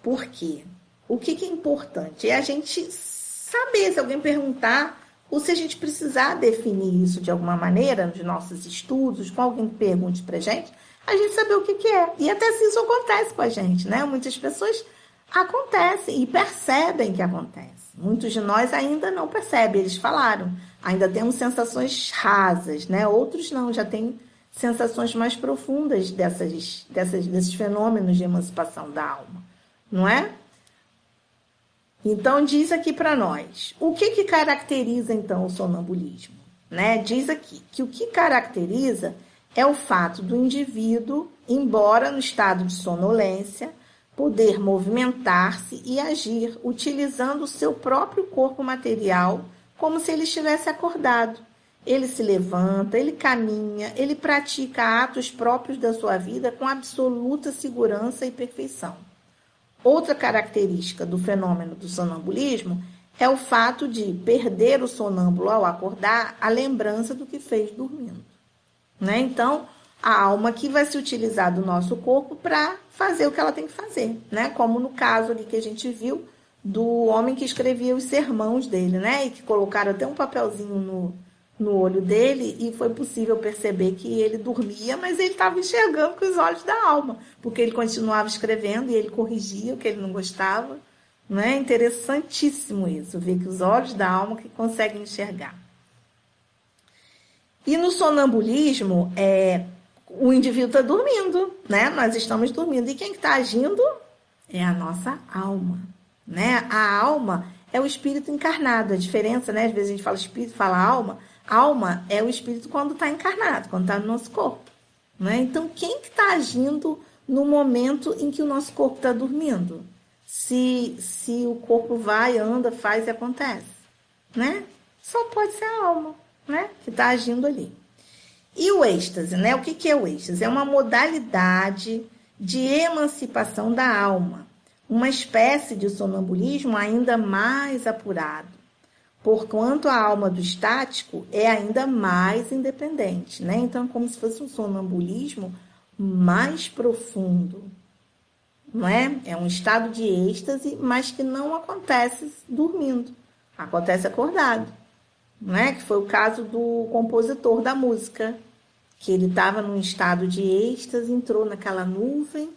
Por quê? O que é importante? É a gente saber, se alguém perguntar, ou se a gente precisar definir isso de alguma maneira, nos nossos estudos, com alguém que pergunte pra gente, a gente saber o que é. E até se isso acontece com a gente, né? Muitas pessoas acontecem e percebem que acontece. Muitos de nós ainda não percebem, eles falaram. Ainda temos sensações rasas, né? Outros não, já têm sensações mais profundas desses fenômenos de emancipação da alma, não é? Então, diz aqui para nós, o que caracteriza, então, o sonambulismo? Né? Diz aqui que o que caracteriza é o fato do indivíduo, embora no estado de sonolência, poder movimentar-se e agir utilizando o seu próprio corpo material como se ele estivesse acordado. Ele se levanta, ele caminha, ele pratica atos próprios da sua vida com absoluta segurança e perfeição. Outra característica do fenômeno do sonambulismo é o fato de perder o sonâmbulo ao acordar a lembrança do que fez dormindo. Né? Então, a alma que vai se utilizar do nosso corpo para fazer o que ela tem que fazer, né? Como no caso ali que a gente viu do homem que escrevia os sermãos dele, né? E que colocaram até um papelzinho no olho dele e foi possível perceber que ele dormia, mas ele estava enxergando com os olhos da alma, porque ele continuava escrevendo e ele corrigia o que ele não gostava. Não é interessantíssimo isso, ver que os olhos da alma que conseguem enxergar. E no sonambulismo, o indivíduo está dormindo, né? Nós estamos dormindo. E quem está agindo é a nossa alma, né? A alma é o espírito encarnado. A diferença, né? Às vezes a gente fala espírito, fala alma. Alma é o espírito quando está encarnado, quando está no nosso corpo, né? Então, quem que está agindo no momento em que o nosso corpo está dormindo? Se o corpo vai, anda, faz e acontece, né? Só pode ser a alma, né? Que está agindo ali. E o êxtase, né? O que é o êxtase? É uma modalidade de emancipação da alma, uma espécie de sonambulismo ainda mais apurado, porquanto a alma do estático é ainda mais independente, né? Então, como se fosse um sonambulismo mais profundo, não é? É um estado de êxtase, mas que não acontece dormindo, acontece acordado, não é? Que foi o caso do compositor da música, que ele estava num estado de êxtase, entrou naquela nuvem,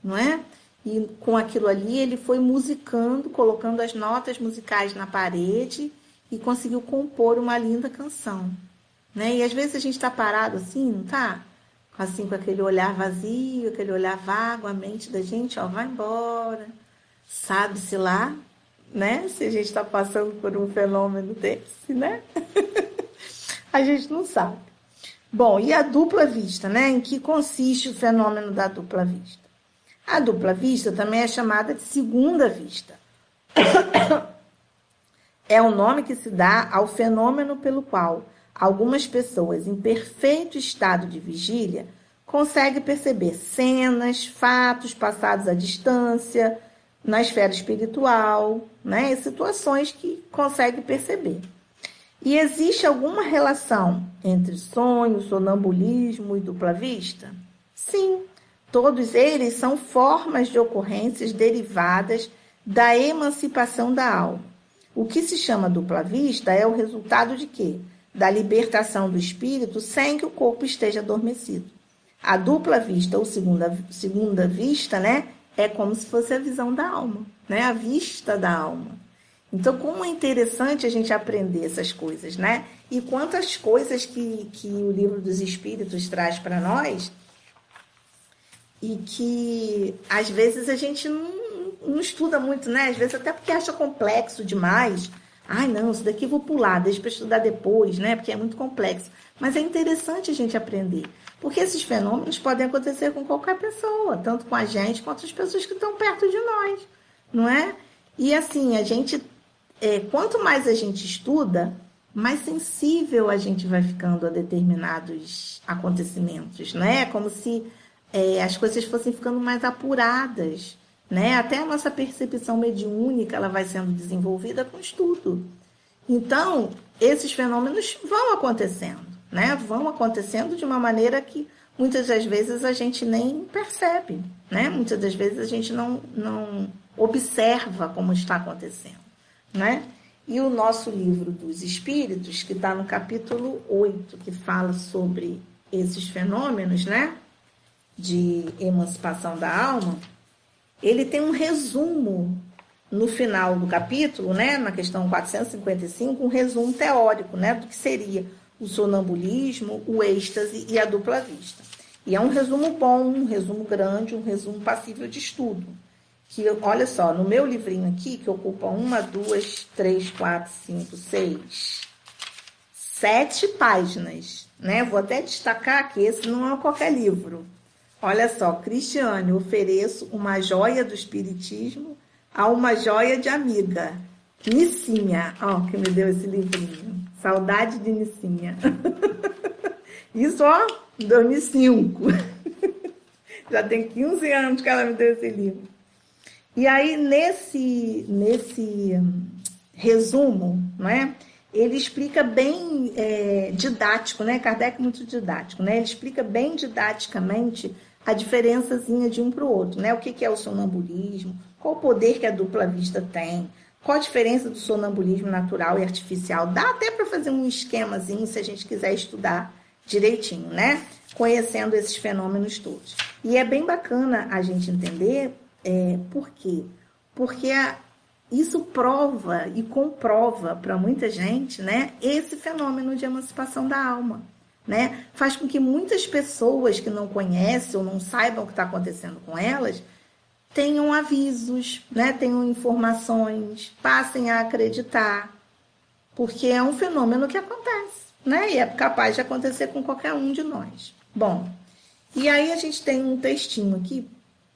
não é? E com aquilo ali ele foi musicando, colocando as notas musicais na parede e conseguiu compor uma linda canção, né? E às vezes a gente está parado assim, não tá? Assim, com aquele olhar vazio, aquele olhar vago, a mente da gente, ó, vai embora. Sabe-se lá, né? Se a gente está passando por um fenômeno desse, né? A gente não sabe. Bom, e a dupla vista, né? Em que consiste o fenômeno da dupla vista? A dupla vista também é chamada de segunda vista. É o nome que se dá ao fenômeno pelo qual algumas pessoas em perfeito estado de vigília conseguem perceber cenas, fatos passados à distância, na esfera espiritual, né? E situações que conseguem perceber. E existe alguma relação entre sonho, sonambulismo e dupla vista? Sim, todos eles são formas de ocorrências derivadas da emancipação da alma. O que se chama dupla vista é o resultado de quê? Da libertação do espírito sem que o corpo esteja adormecido. A dupla vista ou segunda vista, né, é como se fosse a visão da alma, né, a vista da alma. Então, como é interessante a gente aprender essas coisas, né? E quantas coisas que o Livro dos Espíritos traz para nós e que, às vezes, a gente não estuda muito, né? Às vezes até porque acha complexo demais. Ai, não, isso daqui eu vou pular, deixa para estudar depois, né? Porque é muito complexo. Mas é interessante a gente aprender. Porque esses fenômenos podem acontecer com qualquer pessoa, tanto com a gente quanto as pessoas que estão perto de nós, não é? E assim, a gente, quanto mais a gente estuda, mais sensível a gente vai ficando a determinados acontecimentos, não é? Como se as coisas fossem ficando mais apuradas, né? Até a nossa percepção mediúnica, ela vai sendo desenvolvida com estudo. Então, esses fenômenos vão acontecendo, né? Vão acontecendo de uma maneira que muitas das vezes a gente nem percebe, né? Muitas das vezes a gente não observa como está acontecendo, né? E o nosso livro dos Espíritos, que está no capítulo 8, que fala sobre esses fenômenos, né? De emancipação da alma, ele tem um resumo no final do capítulo, né? Na questão 455, um resumo teórico, né? Do que seria o sonambulismo, o êxtase e a dupla vista. E é um resumo bom, um resumo grande, um resumo passível de estudo. Que, olha só, no meu livrinho aqui, que ocupa 7 páginas, né? Vou até destacar que esse não é qualquer livro. Olha só, Cristiane, ofereço uma joia do Espiritismo a uma joia de amiga. Nicinha, ó, que me deu esse livrinho. Saudade de Nicinha. Isso, ó, em 2005. Já tem 15 anos que ela me deu esse livro. E aí, nesse resumo, né, ele explica bem didático, né? Kardec é muito didático, né? Ele explica bem didaticamente a diferençazinha de um para o outro, né? O que é o sonambulismo, qual o poder que a dupla vista tem, qual a diferença do sonambulismo natural e artificial. Dá até para fazer um esquemazinho se a gente quiser estudar direitinho, né? Conhecendo esses fenômenos todos. E é bem bacana a gente entender por quê? Porque isso prova e comprova para muita gente, né, esse fenômeno de emancipação da alma, né? Faz com que muitas pessoas que não conhecem ou não saibam o que está acontecendo com elas tenham avisos, né, tenham informações, passem a acreditar, porque é um fenômeno que acontece, né? E é capaz de acontecer com qualquer um de nós. Bom, e aí a gente tem um textinho aqui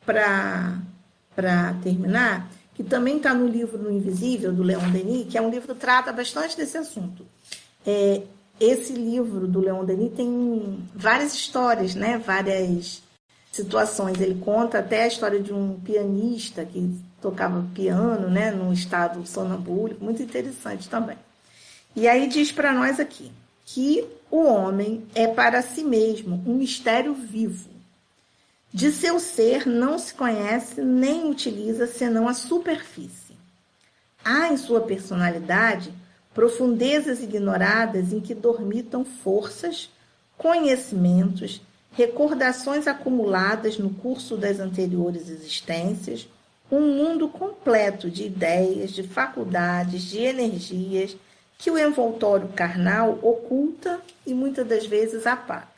para terminar, que também está no livro No Invisível, do Leon Denis, que é um livro que trata bastante desse assunto. Esse livro do Leon Denis tem várias histórias, né? Várias situações. Ele conta até a história de um pianista que tocava piano, né? Num estado sonambúlico, muito interessante também. E aí diz para nós aqui que o homem é para si mesmo um mistério vivo. De seu ser não se conhece nem utiliza senão a superfície. Há em sua personalidade profundezas ignoradas em que dormitam forças, conhecimentos, recordações acumuladas no curso das anteriores existências, um mundo completo de ideias, de faculdades, de energias que o envoltório carnal oculta e muitas das vezes apaga,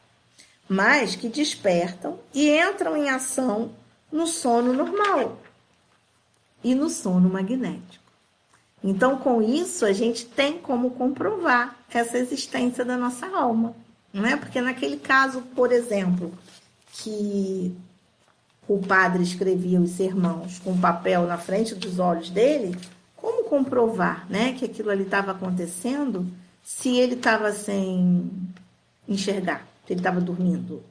mas que despertam e entram em ação no sono normal e no sono magnético. Então, com isso, a gente tem como comprovar essa existência da nossa alma, não é? Porque naquele caso, por exemplo, que o padre escrevia os sermões com papel na frente dos olhos dele, como comprovar, né, que aquilo ali estava acontecendo se ele estava sem enxergar? Ele estava dormindo,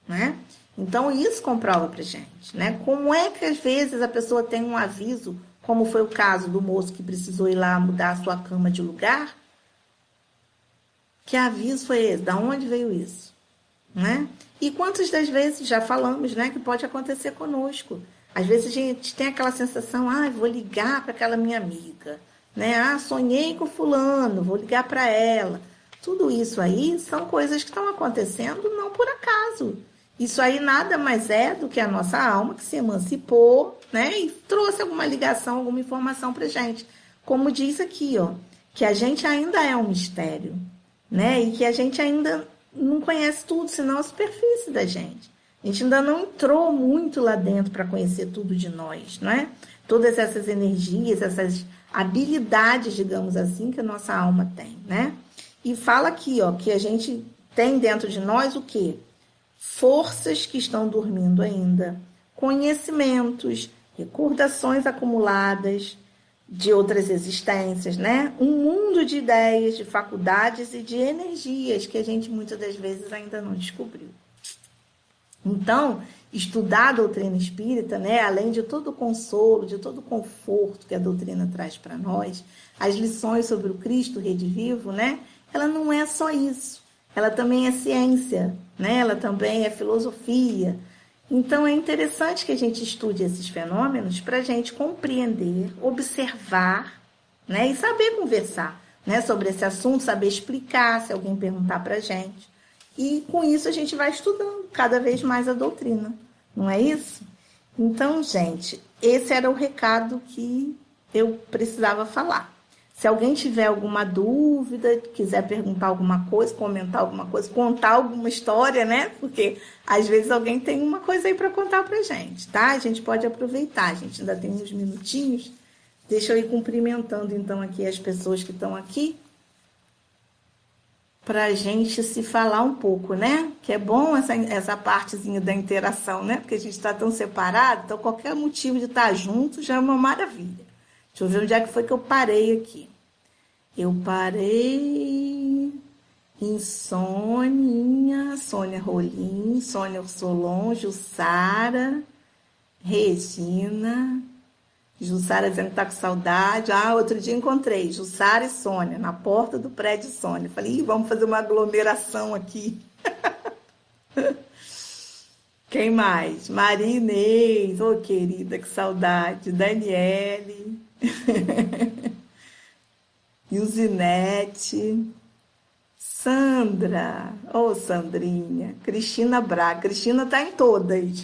né? Então, isso comprova pra gente, né? Como é que, às vezes, a pessoa tem um aviso, como foi o caso do moço que precisou ir lá mudar a sua cama de lugar? Que aviso foi esse? Da onde veio isso? Né? E quantas das vezes, já falamos, né, que pode acontecer conosco? Às vezes a gente tem aquela sensação, vou ligar para aquela minha amiga, né? Sonhei com fulano, vou ligar para ela. Tudo isso aí são coisas que estão acontecendo não por acaso. Isso aí nada mais é do que a nossa alma que se emancipou, né? E trouxe alguma ligação, alguma informação para a gente. Como diz aqui, ó, que a gente ainda é um mistério, né? E que a gente ainda não conhece tudo, senão a superfície da gente. A gente ainda não entrou muito lá dentro para conhecer tudo de nós, né? Todas essas energias, essas habilidades, digamos assim, que a nossa alma tem, né? E fala aqui, ó, que a gente tem dentro de nós o quê? Forças que estão dormindo ainda, conhecimentos, recordações acumuladas de outras existências, né? Um mundo de ideias, de faculdades e de energias que a gente muitas das vezes ainda não descobriu. Então, estudar a doutrina espírita, né? Além de todo o consolo, de todo o conforto que a doutrina traz para nós, as lições sobre o Cristo redivivo, né? Ela não é só isso. Ela também é ciência, né? Ela também é filosofia. Então, é interessante que a gente estude esses fenômenos para a gente compreender, observar, né? E saber conversar, né? Sobre esse assunto, saber explicar se alguém perguntar para a gente. E com isso a gente vai estudando cada vez mais a doutrina, não é isso? Então, gente, esse era o recado que eu precisava falar. Se alguém tiver alguma dúvida, quiser perguntar alguma coisa, comentar alguma coisa, contar alguma história, né? Porque às vezes alguém tem uma coisa aí para contar pra gente, tá? A gente pode aproveitar, a gente ainda tem uns minutinhos. Deixa eu ir cumprimentando então aqui as pessoas que estão aqui, para a gente se falar um pouco, né? Que é bom essa partezinha da interação, né? Porque a gente está tão separado, então qualquer motivo de estar junto já é uma maravilha. Deixa eu ver onde é que foi que eu parei aqui. Eu parei em Soninha, Sônia Rolim, Sônia Solon, Jussara, Regina, Jussara dizendo que tá com saudade. Ah, outro dia encontrei Jussara e Sônia na porta do prédio Sônia. Falei, ih, vamos fazer uma aglomeração aqui. Quem mais? Maria Inês, ô querida, que saudade. Daniele, Ilzinete, Sandra, ô Sandrinha, Cristina Braga. Cristina tá em todas.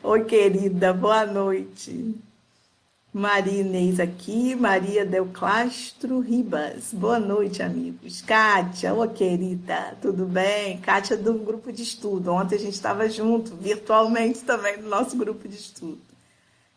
Oi, querida, boa noite. Maria Inês aqui, Maria Del Castro Ribas. Boa noite, amigos. Kátia, ô querida, tudo bem? Kátia do grupo de estudo. Ontem a gente estava junto, virtualmente também, no nosso grupo de estudo.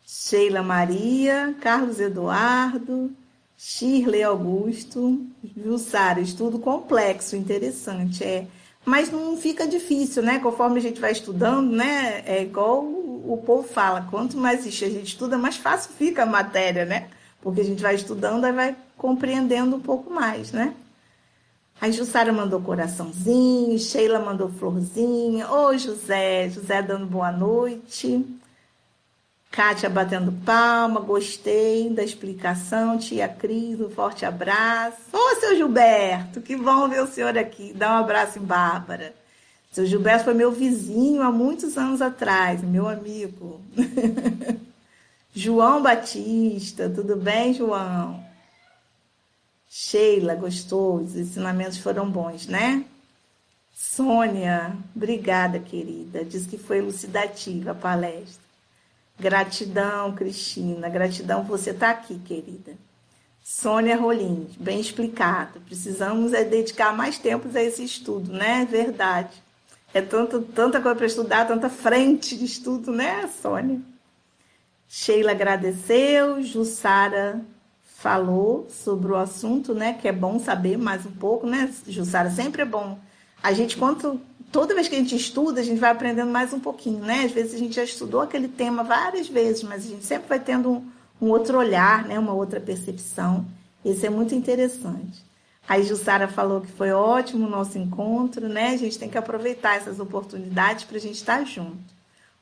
Sheila Maria, Carlos Eduardo, Shirley Augusto, Jussara, estudo complexo, interessante, mas não fica difícil, né? Conforme a gente vai estudando, né? É igual o povo fala, quanto mais a gente estuda, mais fácil fica a matéria, né? Porque a gente vai estudando e vai compreendendo um pouco mais, né? A Jussara mandou coraçãozinho, Sheila mandou florzinha, ô José dando boa noite. Kátia batendo palma, gostei da explicação. Tia Cris, um forte abraço. Ô, seu Gilberto, que bom ver o senhor aqui. Dá um abraço em Bárbara. Seu Gilberto foi meu vizinho há muitos anos atrás, meu amigo. João Batista, tudo bem, João? Sheila, gostou? Os ensinamentos foram bons, né? Sônia, obrigada, querida. Diz que foi elucidativa a palestra. Gratidão, Cristina. Gratidão por você estar aqui, querida. Sônia Rolim, bem explicado. Precisamos dedicar mais tempo a esse estudo, né? Verdade. É tanta coisa para estudar, tanta frente de estudo, né, Sônia? Sheila agradeceu. Jussara falou sobre o assunto, né? Que é bom saber mais um pouco, né, Jussara? Sempre é bom. A gente, toda vez que a gente estuda, a gente vai aprendendo mais um pouquinho, né? Às vezes a gente já estudou aquele tema várias vezes, mas a gente sempre vai tendo um outro olhar, né? Uma outra percepção. Isso é muito interessante. A Jussara falou que foi ótimo o nosso encontro, né? A gente tem que aproveitar essas oportunidades para a gente estar junto.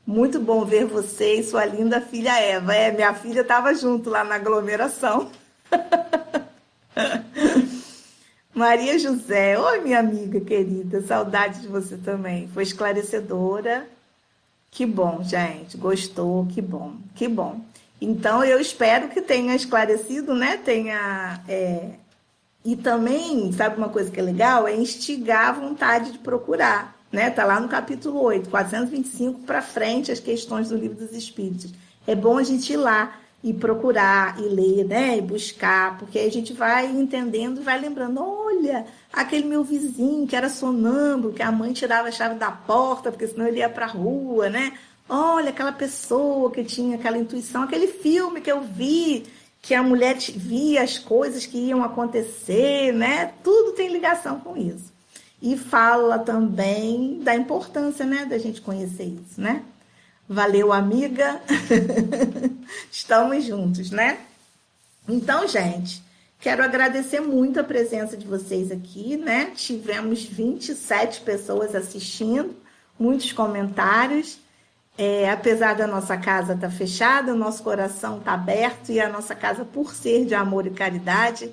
Muito bom ver você e sua linda filha Eva. Minha filha estava junto lá na aglomeração. Maria José, oi minha amiga querida, saudade de você também, foi esclarecedora, que bom, gente, gostou, que bom, que bom. Então eu espero que tenha esclarecido, né, e também, sabe uma coisa que é legal? É instigar a vontade de procurar, né, tá lá no capítulo 8, 425 para frente as questões do Livro dos Espíritos. É bom a gente ir lá e procurar, e ler, né? E buscar, porque aí a gente vai entendendo e vai lembrando, olha, aquele meu vizinho que era sonâmbulo, que a mãe tirava a chave da porta, porque senão ele ia para a rua, né? Olha, aquela pessoa que tinha aquela intuição, aquele filme que eu vi, que a mulher via as coisas que iam acontecer, né? Tudo tem ligação com isso. E fala também da importância, né, da gente conhecer isso, né? Valeu, amiga. Estamos juntos, né? Então, gente, quero agradecer muito a presença de vocês aqui, né? Tivemos 27 pessoas assistindo. muitos comentários. Apesar da nossa casa estar fechada, o nosso coração está aberto e a nossa casa, por ser de amor e caridade,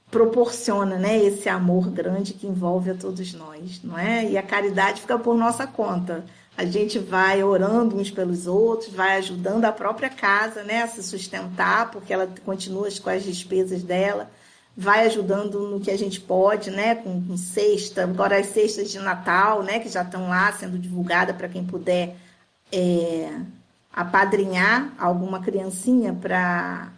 proporciona, né, esse amor grande que envolve a todos nós, não é? E a caridade fica por nossa conta. A gente vai orando uns pelos outros, vai ajudando a própria casa, né, a se sustentar, porque ela continua com as despesas dela, vai ajudando no que a gente pode, né, com cesta, agora as cestas de Natal, né, que já estão lá sendo divulgadas para quem puder apadrinhar alguma criancinha para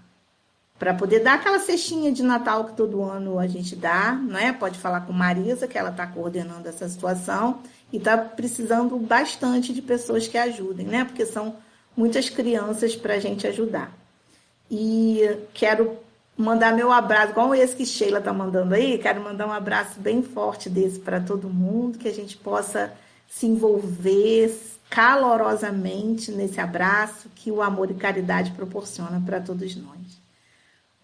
poder dar aquela cestinha de Natal que todo ano a gente dá, né? Pode falar com Marisa, que ela está coordenando essa situação e está precisando bastante de pessoas que ajudem, né? Porque são muitas crianças para a gente ajudar. E quero mandar meu abraço, igual esse que Sheila está mandando aí, quero mandar um abraço bem forte desse para todo mundo, que a gente possa se envolver calorosamente nesse abraço que o amor e caridade proporciona para todos nós.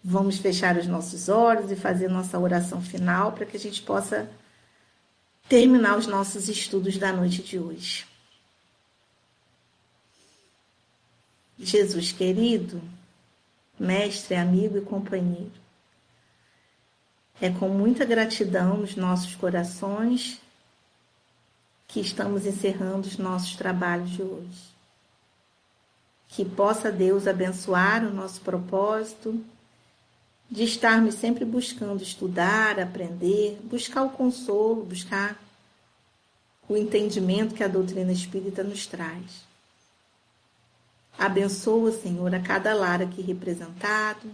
Vamos fechar os nossos olhos e fazer nossa oração final para que a gente possa terminar os nossos estudos da noite de hoje. Jesus querido, mestre, amigo e companheiro, é com muita gratidão nos nossos corações que estamos encerrando os nossos trabalhos de hoje. Que possa Deus abençoar o nosso propósito de estarmos sempre buscando estudar, aprender, buscar o consolo, buscar o entendimento que a doutrina espírita nos traz. Abençoa, Senhor, a cada lar aqui representado,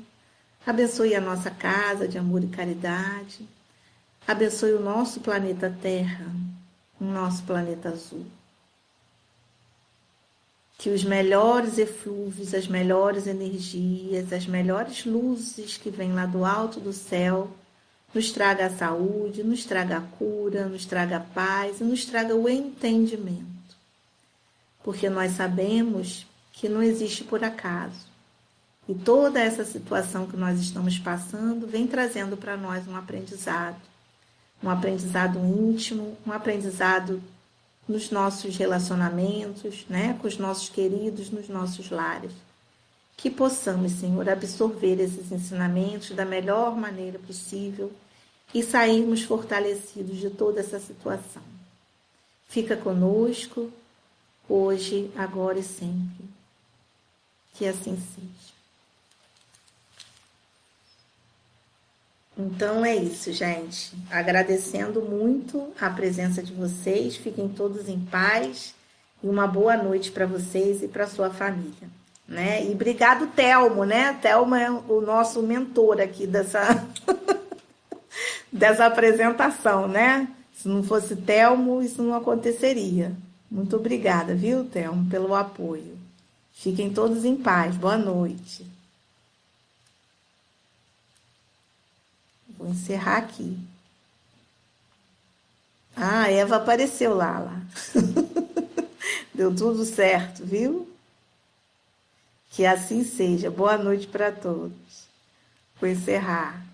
abençoe a nossa casa de amor e caridade, abençoe o nosso planeta Terra, o nosso planeta azul. Que os melhores eflúvios, as melhores energias, as melhores luzes que vêm lá do alto do céu nos traga a saúde, nos traga a cura, nos traga a paz e nos traga o entendimento. Porque nós sabemos que não existe por acaso. E toda essa situação que nós estamos passando vem trazendo para nós um aprendizado íntimo, um aprendizado nos nossos relacionamentos, né, com os nossos queridos, nos nossos lares. Que possamos, Senhor, absorver esses ensinamentos da melhor maneira possível e sairmos fortalecidos de toda essa situação. Fica conosco, hoje, agora e sempre. Que assim seja. Então é isso, gente. Agradecendo muito a presença de vocês. Fiquem todos em paz e uma boa noite para vocês e para sua família, né? E obrigado, Telmo, né? Telmo é o nosso mentor aqui dessa dessa apresentação, né? Se não fosse Telmo, isso não aconteceria. Muito obrigada, viu, Telmo, pelo apoio. Fiquem todos em paz. Boa noite. Vou encerrar aqui. Ah, a Eva apareceu lá. Deu tudo certo, viu? Que assim seja. Boa noite para todos. Vou encerrar.